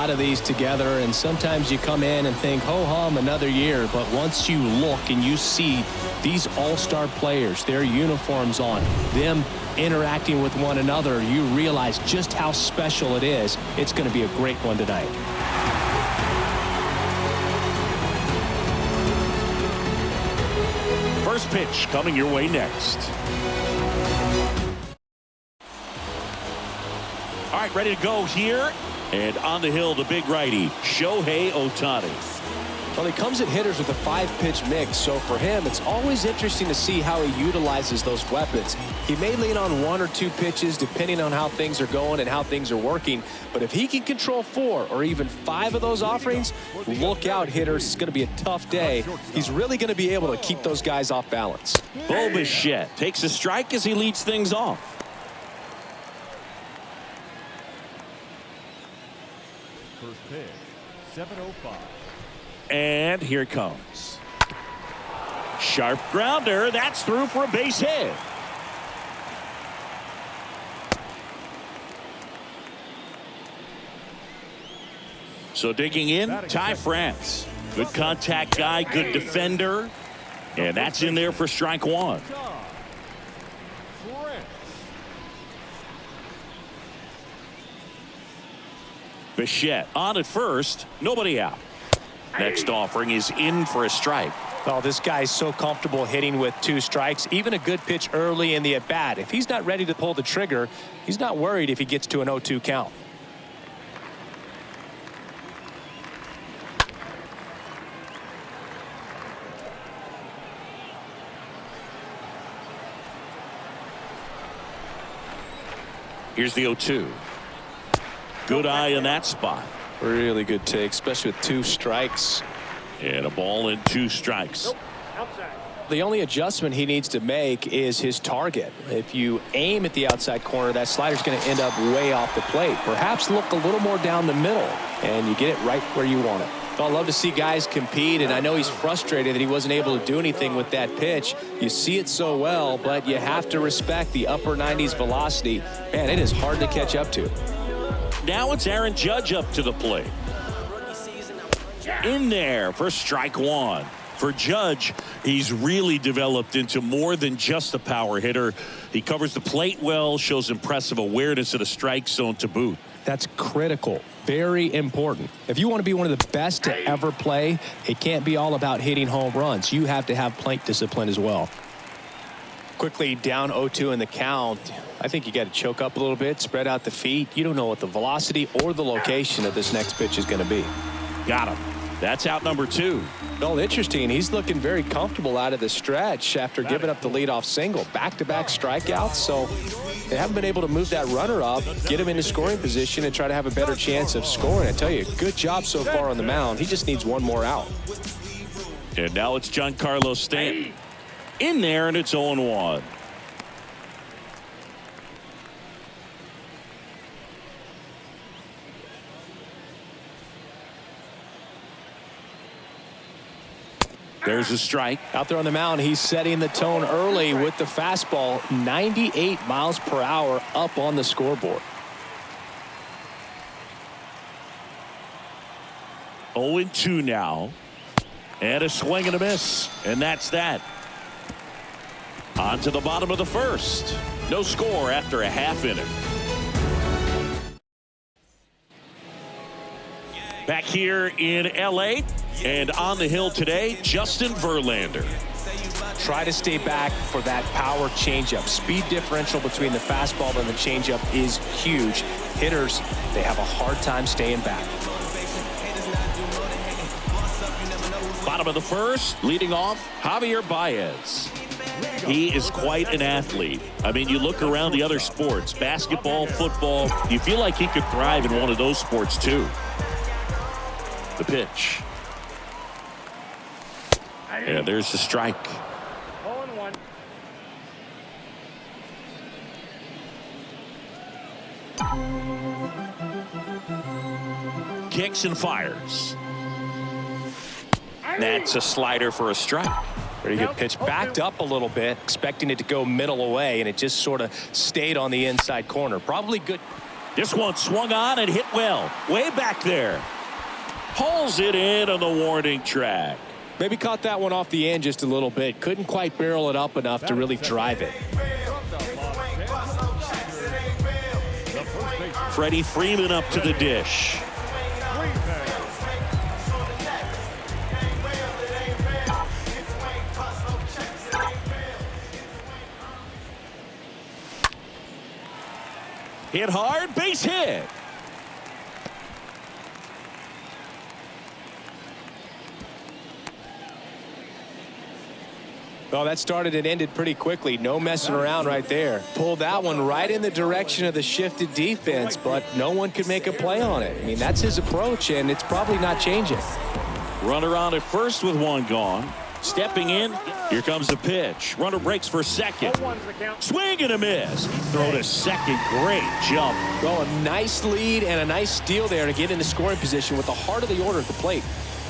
lot of these together, and sometimes you come in and think, ho-hum, another year. But once you look and you see these all-star players, their uniforms on, them interacting with one another, you realize just how special it is. It's going to be a great one tonight. First pitch coming your way next. All right, ready to go here. And on the hill, the big righty, Shohei Ohtani. Well, he comes at hitters with a 5-pitch mix, so for him, it's always interesting to see how he utilizes those weapons. He may lean on 1 or 2 pitches depending on how things are going and how things are working, but if he can control 4 or even 5 of those offerings, look out, hitters. It's going to be a tough day. He's really going to be able to keep those guys off balance. Bo Bichette takes a strike as he leads things off. First pitch, 7:05. And here it comes. Sharp grounder. That's through for a base hit. So digging in, Ty France. Good contact guy, good defender. And that's in there for strike 1. Bichette on at first, nobody out. Next offering is in for a strike. Oh, this guy's so comfortable hitting with 2 strikes. Even a good pitch early in the at-bat. If he's not ready to pull the trigger, he's not worried if he gets to an 0-2 count. Here's the 0-2. Good eye in that spot. Really good take, especially with 2 strikes. And a ball and 2 strikes. Nope. Outside. The only adjustment he needs to make is his target. If you aim at the outside corner, that slider's going to end up way off the plate. Perhaps look a little more down the middle, and you get it right where you want it. Well, I love to see guys compete, and I know he's frustrated that he wasn't able to do anything with that pitch. You see it so well, but you have to respect the upper 90s velocity. Man, it is hard to catch up to. Now it's Aaron Judge up to the plate. In there for strike 1. For Judge, he's really developed into more than just a power hitter. He covers the plate well, shows impressive awareness of the strike zone to boot. That's critical. Very important. If you want to be one of the best to ever play, it can't be all about hitting home runs. You have to have plate discipline as well. Quickly down 0-2 in the count. I think you got to choke up a little bit, spread out the feet. You don't know what the velocity or the location of this next pitch is going to be. Got him. That's out number 2. Well, interesting. He's looking very comfortable out of the stretch after giving up the leadoff single. Back-to-back strikeouts, so they haven't been able to move that runner up, get him into scoring position, and try to have a better chance of scoring. I tell you, good job so far on the mound. He just needs one more out. And now it's Giancarlo Stanton. In there, and it's 0-1. There's a strike. Out there on the mound, he's setting the tone early with the fastball. 98 miles per hour up on the scoreboard. 0-2 now. And a swing and a miss. And that's that. On to the bottom of the first. No score after a half inning. Back here in L.A. and on the hill today, Justin Verlander. Try to stay back for that power changeup. Speed differential between the fastball and the changeup is huge. Hitters, they have a hard time staying back. Bottom of the first, leading off, Javier Baez. He is quite an athlete. I mean, you look around the other sports, basketball, football, you feel like he could thrive in one of those sports too. The pitch. And there's the strike. 0-1. Kicks and fires. That's a slider for a strike. Pretty good pitch. Backed up a little bit, expecting it to go middle away, and it just sort of stayed on the inside corner. Probably good. This one swung on and hit well. Way back there. Pulls it in on the warning track. Maybe caught that one off the end just a little bit. Couldn't quite barrel it up enough to really drive it. Freddie Freeman up to the dish. Hit hard, base hit. Oh, that started and ended pretty quickly. No messing around right there. Pulled that one right in the direction of the shifted defense, but no one could make a play on it. I mean, that's his approach, and it's probably not changing. Runner on at first with one gone. Stepping in, here comes the pitch. Runner breaks for second. Swing and a miss. Throw to second. Great jump. Well, a nice lead and a nice steal there to get into scoring position with the heart of the order at the plate.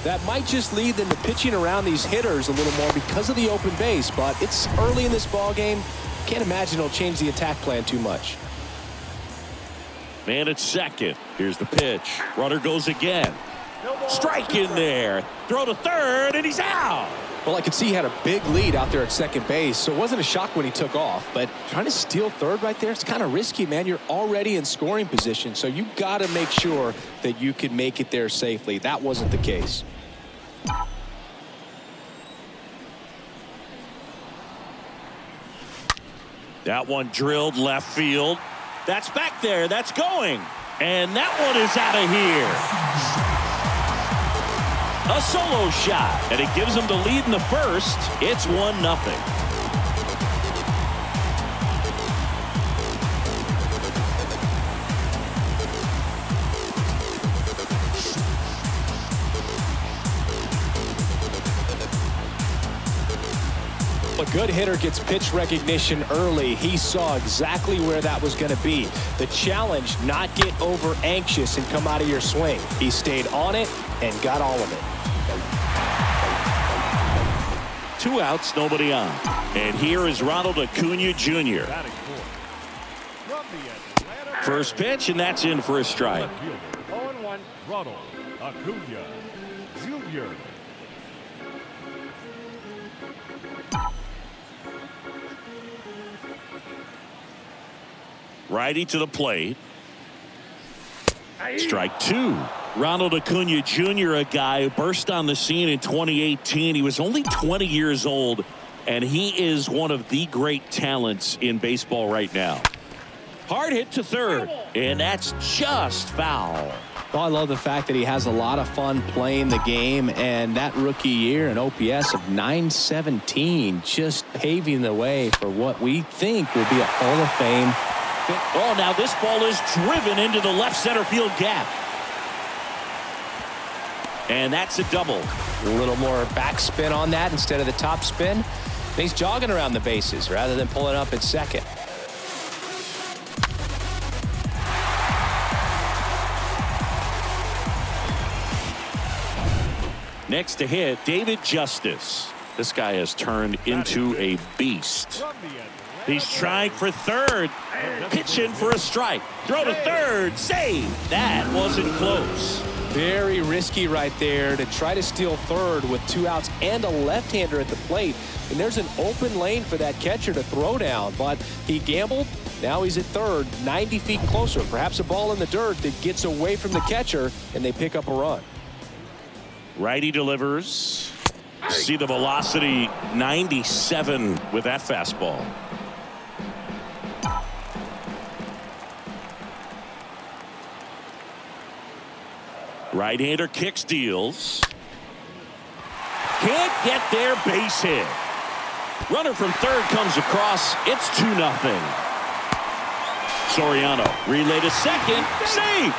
That might just lead them to pitching around these hitters a little more because of the open base, but it's early in this ball game. Can't imagine it'll change the attack plan too much. Man at second. Here's the pitch. Runner goes again. Strike in there. Throw to third, and he's out. Well, I could see he had a big lead out there at second base, so it wasn't a shock when he took off. But trying to steal third right there, it's kind of risky, man. You're already in scoring position, so you got to make sure that you can make it there safely. That wasn't the case. That one drilled left field. That's back there. That's going. And that one is out of here. A solo shot, and it gives them the lead in the first. It's 1-0. A good hitter gets pitch recognition early. He saw exactly where that was going to be. The challenge, not get over anxious and come out of your swing. He stayed on it and got all of it. 2 outs, nobody on. And here is Ronald Acuna Jr. First pitch, and that's in for a strike. 0-1, Ronald Acuna Jr. Righty to the plate. Strike 2. Ronald Acuna Jr., a guy who burst on the scene in 2018. He was only 20 years old, and he is one of the great talents in baseball right now. Hard hit to third, and that's just foul. Well, I love the fact that he has a lot of fun playing the game, and that rookie year, an OPS of 917, just paving the way for what we think will be a Hall of Fame. Oh, now this ball is driven into the left center field gap. And that's a double. A little more backspin on that instead of the top spin. And he's jogging around the bases rather than pulling up at second. Next to hit, David Justice. This guy has turned into a beast. He's trying for third. Pitching for a strike. Throw to third. Save. That wasn't close. Very risky right there to try to steal third with 2 outs and a left-hander at the plate. And there's an open lane for that catcher to throw down, but he gambled. Now he's at third, 90 feet closer. Perhaps a ball in the dirt that gets away from the catcher, and they pick up a run. Righty delivers. See the velocity, 97 with that fastball. Right-hander kicks, deals. Can't get there, base hit. Runner from third comes across. It's 2-0. Soriano relay to second. Save.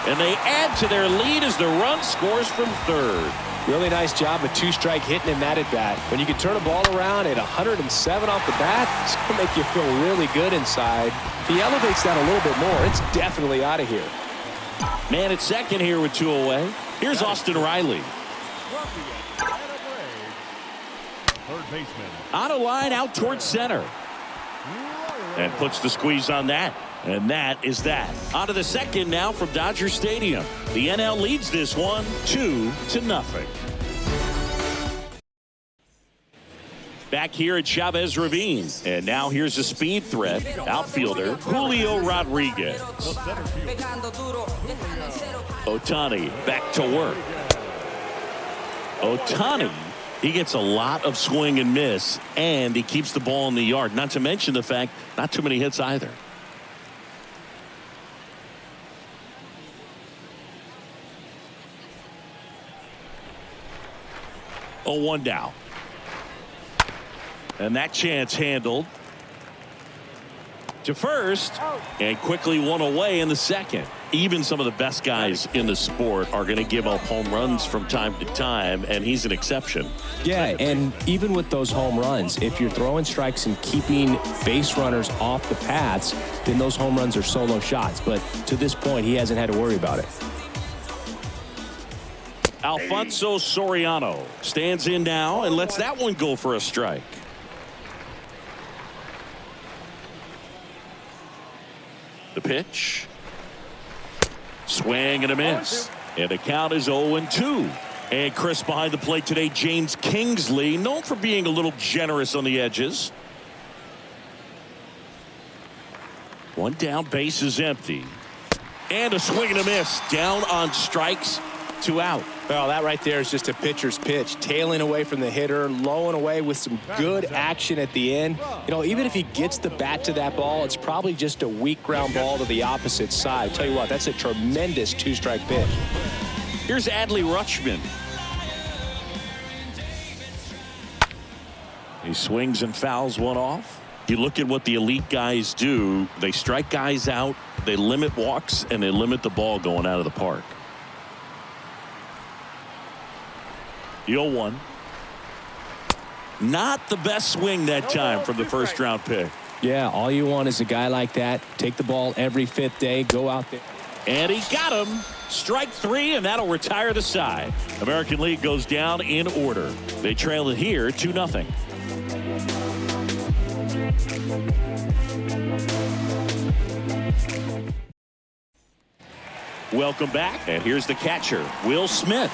And they add to their lead as the run scores from third. Really nice job with 2-strike hitting in that at bat. When you can turn a ball around at 107 off the bat, it's going to make you feel really good inside. He elevates that a little bit more. It's definitely out of here. Man at second here with 2 away. Here's Austin Riley. Third baseman. On a line out towards center. and puts the squeeze on that. And that is that. On to the second now from Dodger Stadium. The NL leads this one 2-0. Back here at Chavez Ravine. And now here's a speed threat. Outfielder Julio Rodriguez. Ohtani back to work. Ohtani, he gets a lot of swing and miss, and he keeps the ball in the yard. Not to mention the fact, not too many hits either. Oh, 1 down. And that chance handled to first, and quickly one away in the second. Even some of the best guys in the sport are going to give up home runs from time to time, and he's an exception. Yeah, and even with those home runs, if you're throwing strikes and keeping base runners off the paths, then those home runs are solo shots. But to this point, he hasn't had to worry about it. Alfonso Soriano stands in now and lets that one go for a strike. The pitch. Swing and a miss. And the count is 0-2. And Chris behind the plate today, James Kingsley, known for being a little generous on the edges. 1 down, base is empty. And a swing and a miss. Down on strikes, 2 out. Well, that right there is just a pitcher's pitch. Tailing away from the hitter, lowing away with some good action at the end. You know, even if he gets the bat to that ball, it's probably just a weak ground ball to the opposite side. Tell you what, that's a tremendous 2-strike pitch. Here's Adley Rutschman. He swings and fouls one off. You look at what the elite guys do. They strike guys out, they limit walks, and they limit the ball going out of the park. The 0-1. Not the best swing that time from the first round pick. Yeah, all you want is a guy like that. Take the ball every 5th day, go out there. And he got him. Strike 3, and that'll retire the side. American League goes down in order. They trail it here 2-0. Welcome back, and here's the catcher, Will Smith.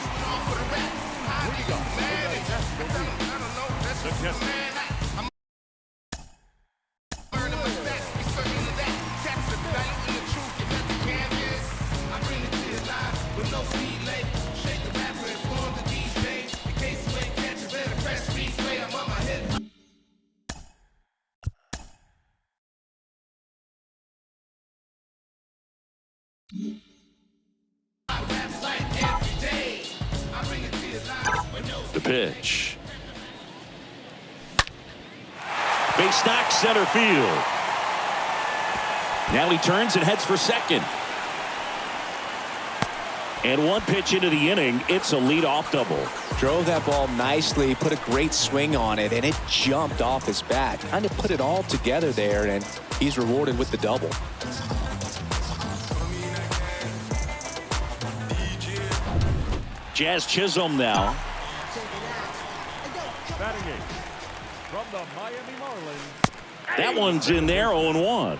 The pitch. Base knock, center field. Now he turns and heads for second. And 1 pitch into the inning, it's a leadoff double. Drove that ball nicely, put a great swing on it, and it jumped off his bat. Kind of put it all together there, and he's rewarded with the double. Jazz Chisholm now. Batting eighth from the Miami Marlins. That one's in there, 0-1.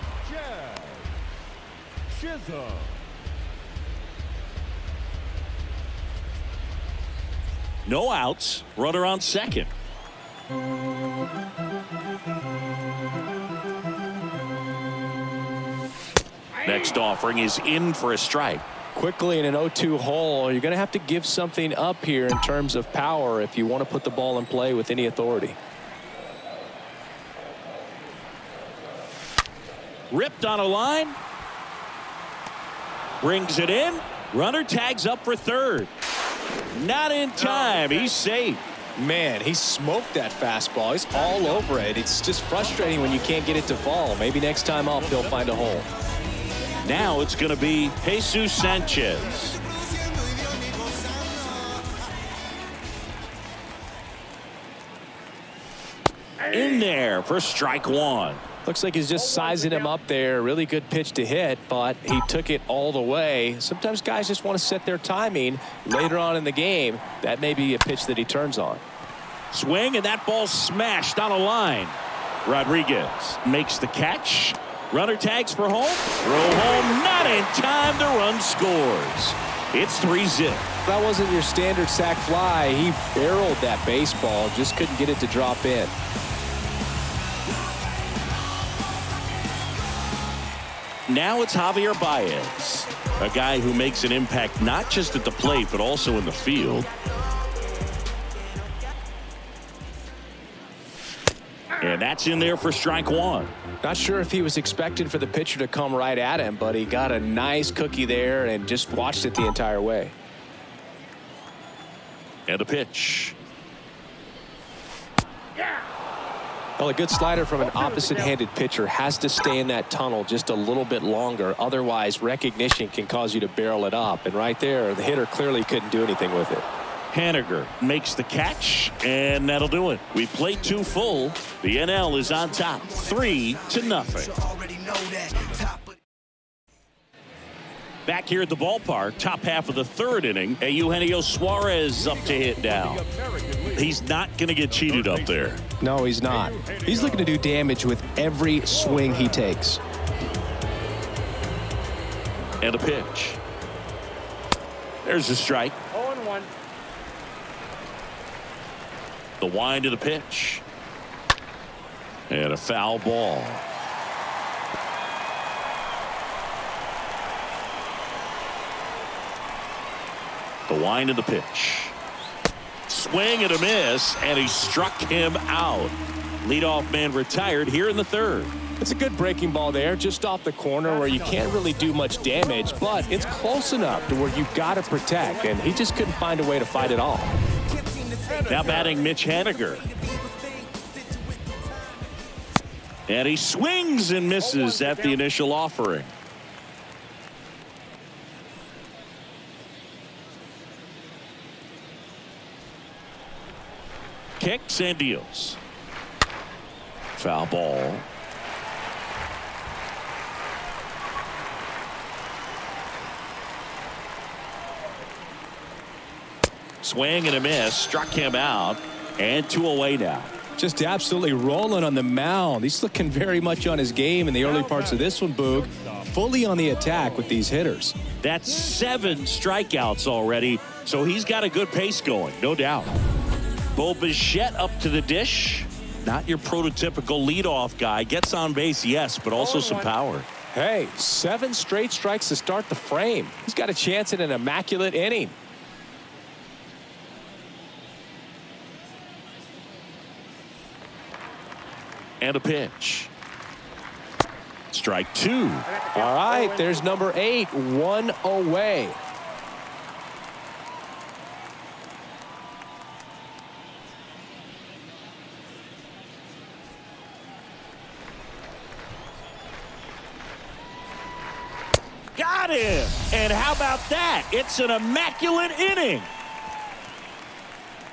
Jazz Chisholm. No outs. Runner on second. Next offering is in for a strike. Quickly in an 0-2 hole, you're going to have to give something up here in terms of power if you want to put the ball in play with any authority. Ripped on a line. Brings it in. Runner tags up for third. Not in time. He's safe. Man, he smoked that fastball. He's all over it. It's just frustrating when you can't get it to fall. Maybe next time up he'll find a hole. Now it's going to be Jesus Sanchez. In there for strike 1. Looks like he's just sizing him up there. Really good pitch to hit, but he took it all the way. Sometimes guys just want to set their timing later on in the game. That may be a pitch that he turns on. Swing, and that ball smashed on a line. Rodriguez makes the catch. Runner tags for home. Throw home, not in time. The run scores. It's 3-zip. That wasn't your standard sac fly. He barreled that baseball, just couldn't get it to drop in. Now it's Javier Baez, a guy who makes an impact not just at the plate but also in the field. And that's in there for strike one. Not sure if he was expecting for the pitcher to come right at him, but he got a nice cookie there and just watched it the entire way. And a pitch. Well, a good slider from an opposite-handed pitcher has to stay in that tunnel just a little bit longer. Otherwise, recognition can cause you to barrel it up. And right there, the hitter clearly couldn't do anything with it. Haniger makes the catch, and that'll do it. We played 2 full. The NL is on top, 3-0. Back here at the ballpark, top half of the 3rd inning, Eugenio Suarez up to hit now. He's not going to get cheated up there. No, he's not. He's looking to do damage with every swing he takes. And a pitch. There's a strike. 0-1. The wind of the pitch. And a foul ball. The wind of the pitch. Swing and a miss, and he struck him out. Leadoff man retired here in the 3rd. It's a good breaking ball there, just off the corner where you can't really do much damage, but it's close enough to where you've got to protect, and he just couldn't find a way to fight it off. Now batting Mitch Haniger. And he swings and misses at the initial offering. Kicks and deals. Foul ball. Swing and a miss, struck him out, and 2 away now. Just absolutely rolling on the mound. He's looking very much on his game in the early parts of this one, Boog. Fully on the attack with these hitters. That's 7 strikeouts already, so he's got a good pace going, no doubt. Bo Bichette up to the dish. Not your prototypical leadoff guy. Gets on base, yes, but also some power. Hey, 7 straight strikes to start the frame. He's got a chance at an immaculate inning. And a pitch. Strike 2. All right, there's number 8, 1 away. Got him! And how about that? It's an immaculate inning.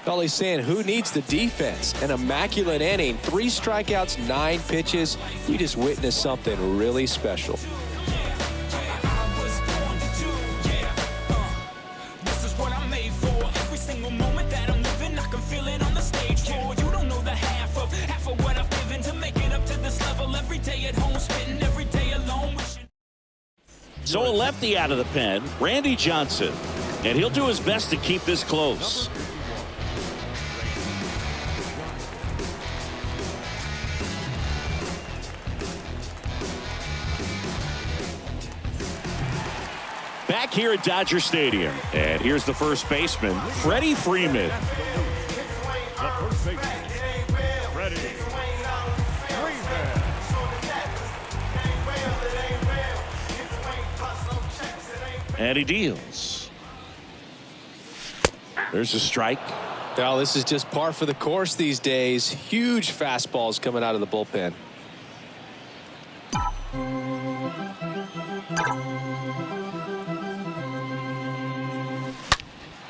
All he's saying, who needs the defense? An immaculate inning, 3 strikeouts, 9 pitches. We just witnessed something really special. This is what I'm made for. Every single moment that I'm living, I can feel it on the stage floor. You don't know the half of what I've given to make it up to this level. Every day at home, spitting every day alone. So a lefty out of the pen, Randy Johnson. And he'll do his best to keep this close. Back here at Dodger Stadium. And here's the first baseman, Freddie Freeman. The first baseman, Freddie Freeman. And he deals. There's a strike. Well, this is just par for the course these days. Huge fastballs coming out of the bullpen.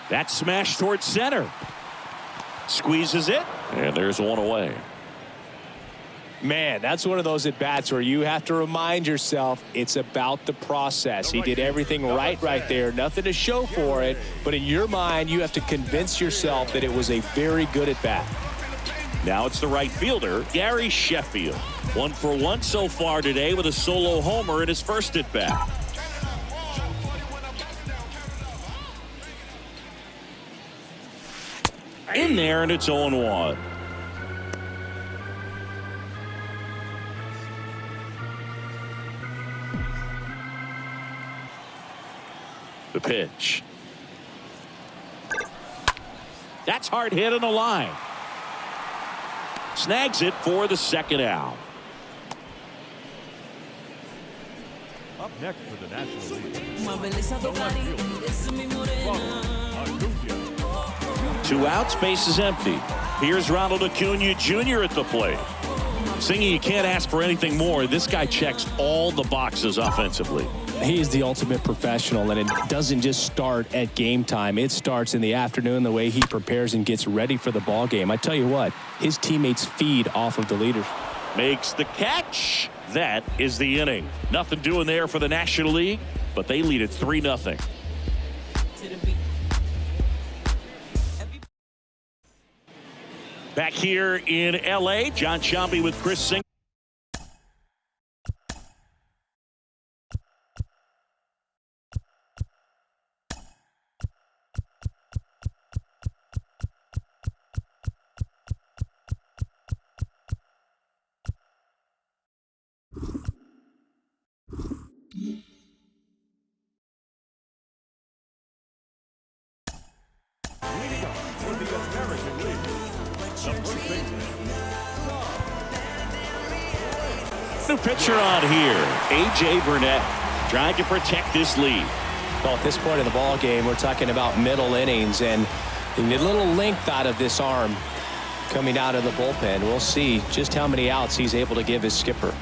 That smash towards center. Squeezes it, and there's 1 away. Man, that's one of those at-bats where you have to remind yourself it's about the process. He did everything right there. Nothing to show for it, but in your mind, you have to convince yourself that it was a very good at-bat. Now it's the right fielder, Gary Sheffield. 1 for 1 so far today with a solo homer in his first at bat. In there, and it's 0-1. The pitch. That's hard hit on the line. Snags it for the second out. Up next for the National League. Two outs, base is empty. Here's Ronald Acuna Jr. at the plate. Singy, you can't ask for anything more. This guy checks all the boxes offensively. He is the ultimate professional, and it doesn't just start at game time. It starts in the afternoon, the way he prepares and gets ready for the ball game. I tell you what, his teammates feed off of the leaders. Makes the catch. That is the inning. Nothing doing there for the National League, but they lead it 3-0. Back here in L.A., John Sciambi with Chris Singh. Leading up for the American League, the first baseman. New pitcher on here, A.J. Burnett, trying to protect this lead. Well, at this point in the ball game, we're talking about middle innings, and you need a little length out of this arm coming out of the bullpen. We'll see just how many outs he's able to give his skipper.